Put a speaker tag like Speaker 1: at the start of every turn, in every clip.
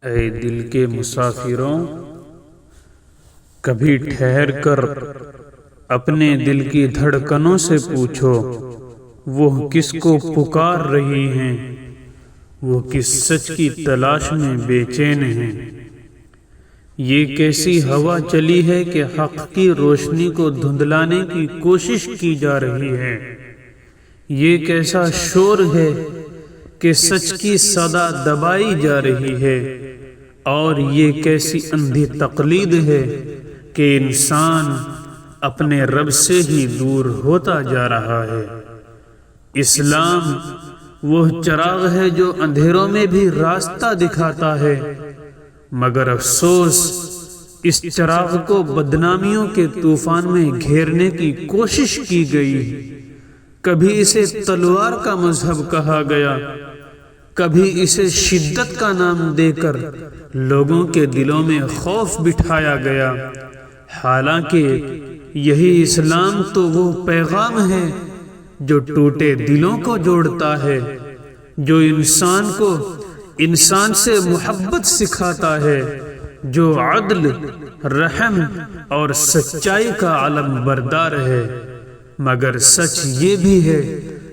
Speaker 1: اے دل کے مسافروں، کبھی ٹھہر کر اپنے دل کی دھڑکنوں سے پوچھو وہ کس کو پکار رہی ہیں، وہ کس سچ کی تلاش میں بے چین ہیں۔ یہ کیسی ہوا چلی ہے کہ حق کی روشنی کو دھندلانے کی کوشش کی جا رہی ہے۔ یہ کیسا شور ہے کہ سچ کی صدا دبائی جا رہی ہے، اور یہ کیسی اندھی تقلید ہے کہ انسان اپنے رب سے ہی دور ہوتا جا رہا ہے۔ اسلام وہ چراغ ہے جو اندھیروں میں بھی راستہ دکھاتا ہے، مگر افسوس اس چراغ کو بدنامیوں کے طوفان میں گھیرنے کی کوشش کی گئی۔ کبھی اسے تلوار کا مذہب کہا گیا، کبھی اسے شدت کا نام دے کر لوگوں کے دلوں میں خوف بٹھایا گیا، حالانکہ یہی اسلام تو وہ پیغام ہے جو ٹوٹے دلوں کو جوڑتا ہے، جو انسان کو انسان سے محبت سکھاتا ہے، جو عدل، رحم اور سچائی کا علم بردار ہے۔ مگر سچ یہ بھی ہے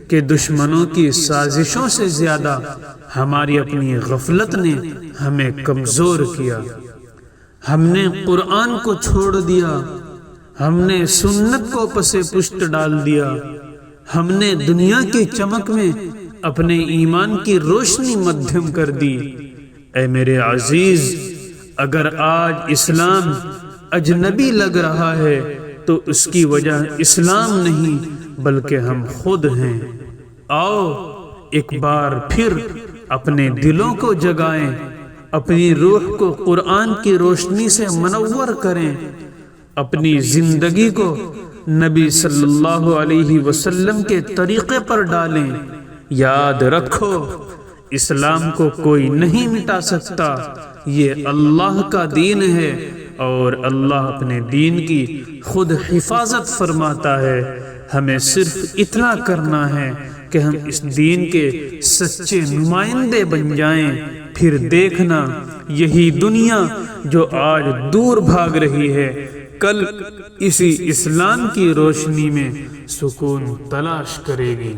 Speaker 1: کہ دشمنوں کی سازشوں سے زیادہ ہماری اپنی غفلت نے ہمیں کمزور کیا۔ ہم نے قرآن کو چھوڑ دیا، ہم نے سنت کو پس پشت ڈال دیا، ہم نے دنیا کی چمک میں اپنے ایمان کی روشنی مدھم کر دی۔ اے میرے عزیز، اگر آج اسلام اجنبی لگ رہا ہے تو اس کی وجہ اسلام نہیں بلکہ ہم خود ہیں۔ آؤ ایک بار پھر اپنے دلوں کو جگائیں، اپنی روح کو قرآن کی روشنی سے منور کریں، اپنی زندگی کو نبی صلی اللہ علیہ وسلم کے طریقے پر ڈالیں۔ یاد رکھو، اسلام کو کوئی نہیں مٹا سکتا، یہ اللہ کا دین ہے، اور اللہ اپنے دین کی خود حفاظت فرماتا ہے۔ ہمیں صرف اتنا کرنا ہے کہ ہم اس دین کے سچے نمائندے بن جائیں، پھر دیکھنا یہی دنیا جو آج دور بھاگ رہی ہے، کل اسی اسلام کی روشنی میں سکون تلاش کرے گی۔